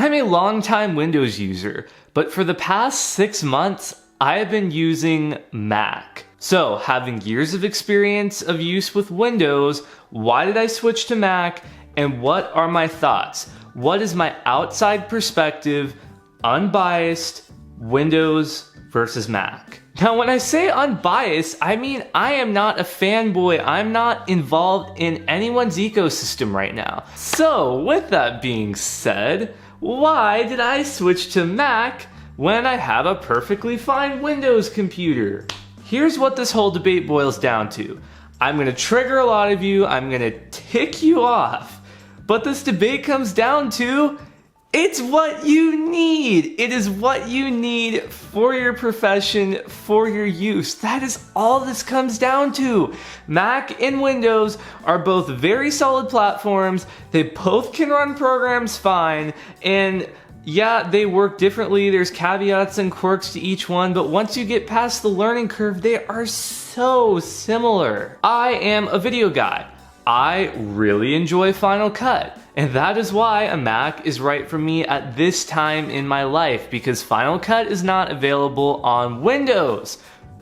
I'm a longtime Windows user, but for the past 6 months, I have been using Mac. So, having years of experience of use with Windows, why did I switch to Mac, and what are my thoughts? What is my outside perspective, unbiased, Windows versus Mac? Now, when I say unbiased, I mean I am not a fanboy. I'm not involved in anyone's ecosystem right now. So, with that being said, why did I switch to Mac when I have a perfectly fine Windows computer? Here's what this whole debate boils down to. I'm gonna trigger a lot of you, I'm gonna tick you off, but this debate comes down to, it's what you need. It is what you need for your profession, for your use. That is all this comes down to. Mac and Windows are both very solid platforms. They both can run programs fine, and yeah, they work differently. There's caveats and quirks to each one, but once you get past the learning curve, they are so similar. I am a video guy. I really enjoy Final Cut, and that is why a Mac is right for me at this time in my life, because Final Cut is not available on Windows.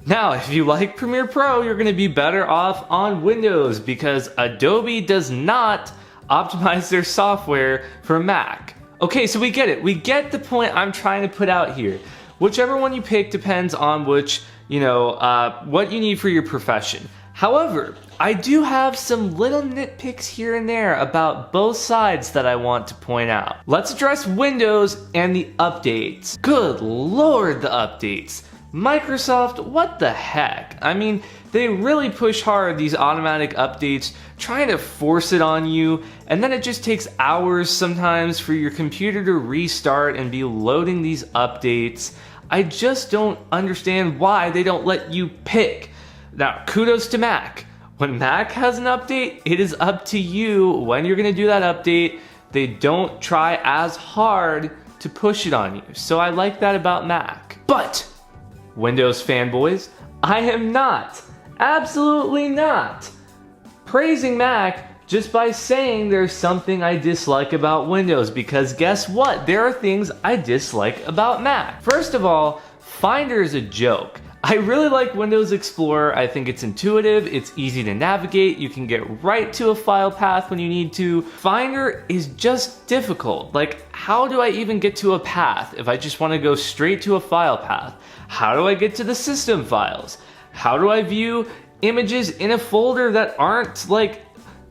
Now, if you like Premiere Pro, you're gonna be better off on Windows because Adobe does not optimize their software for Mac. Okay, so we get it. We get the point I'm trying to put out here. Whichever one you pick depends on which, what you need for your profession. However, I do have some little nitpicks here and there about both sides that I want to point out. Let's address Windows and the updates. Good Lord, the updates. Microsoft, what the heck? I mean, they really push hard these automatic updates, trying to force it on you, and then it just takes hours sometimes for your computer to restart and be loading these updates. I just don't understand why they don't let you pick. Now, kudos to Mac. When Mac has an update, it is up to you when you're gonna do that update. They don't try as hard to push it on you. So I like that about Mac. But Windows fanboys, I am not, absolutely not, praising Mac just by saying there's something I dislike about Windows, because guess what? There are things I dislike about Mac. First of all, Finder is a joke. I really like Windows Explorer. I think it's intuitive, it's easy to navigate, you can get right to a file path when you need to. Finder is just difficult. Like, how do I even get to a path if I just want to go straight to a file path? How do I get to the system files? How do I view images in a folder that aren't like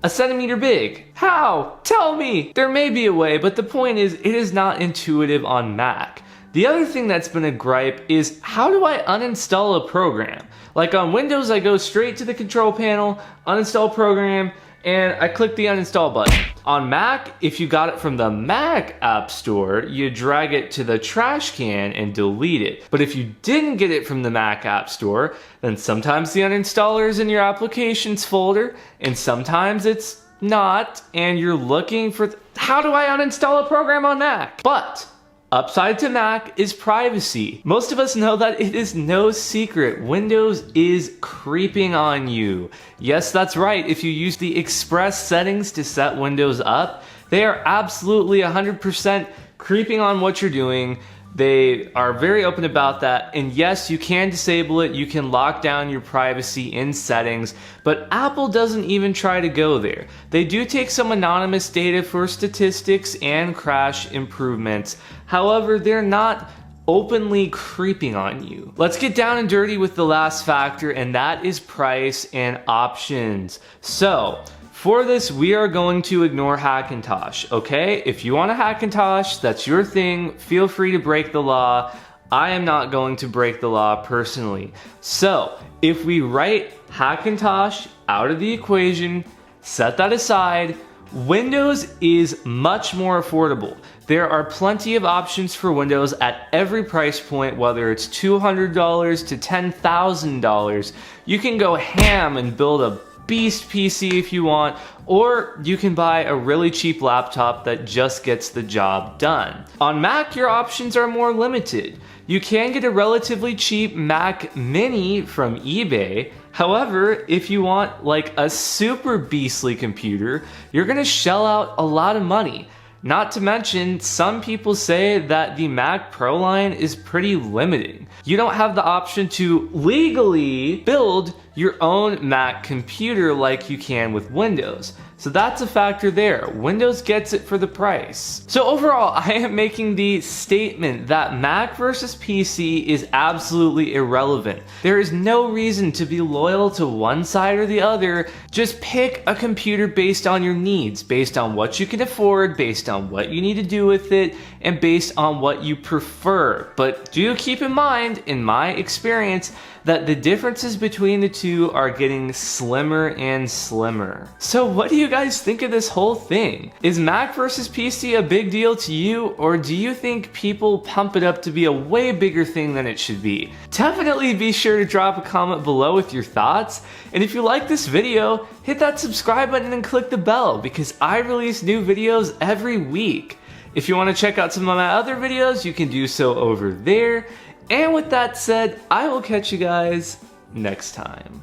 a centimeter big? How? Tell me! There may be a way, but the point is, it is not intuitive on Mac. The other thing that's been a gripe is, how do I uninstall a program? Like on Windows, I go straight to the control panel, uninstall program, and I click the uninstall button. On Mac, if you got it from the Mac App Store, you drag it to the trash can and delete it. But if you didn't get it from the Mac App Store, then sometimes the uninstaller is in your applications folder, and sometimes it's not, and you're looking for, how do I uninstall a program on Mac? But upside to Mac is privacy. Most of us know that it is no secret. Windows is creeping on you. Yes, that's right. If you use the Express settings to set Windows up, they are absolutely 100% creeping on what you're doing. They are very open about that, and yes, you can disable it, you can lock down your privacy in settings, but Apple doesn't even try to go there. They do take some anonymous data for statistics and crash improvements. However, they're not openly creeping on you. Let's get down and dirty with the last factor, and that is price and options. So, for this, we are going to ignore Hackintosh, okay? If you want a Hackintosh, that's your thing. Feel free to break the law. I am not going to break the law personally. So, if we write Hackintosh out of the equation, set that aside, Windows is much more affordable. There are plenty of options for Windows at every price point, whether it's $200 to $10,000. You can go ham and build a beast PC if you want, or you can buy a really cheap laptop that just gets the job done. On Mac, your options are more limited. You can get a relatively cheap Mac Mini from eBay. However, if you want like a super beastly computer, you're gonna shell out a lot of money. Not to mention, some people say that the Mac Pro line is pretty limiting. You don't have the option to legally build your own Mac computer like you can with Windows. So that's a factor there. Windows gets it for the price. So overall, I am making the statement that Mac versus PC is absolutely irrelevant. There is no reason to be loyal to one side or the other. Just pick a computer based on your needs, based on what you can afford, based on what you need to do with it, and based on what you prefer. But do keep in mind, in my experience, that the differences between the two are getting slimmer and slimmer. So what do you guys think of this whole thing? Is Mac versus PC a big deal to you, or do you think people pump it up to be a way bigger thing than it should be? Definitely be sure to drop a comment below with your thoughts, and if you like this video, hit that subscribe button and click the bell because I release new videos every week. If you want to check out some of my other videos, you can do so over there. And with that said, I will catch you guys next time.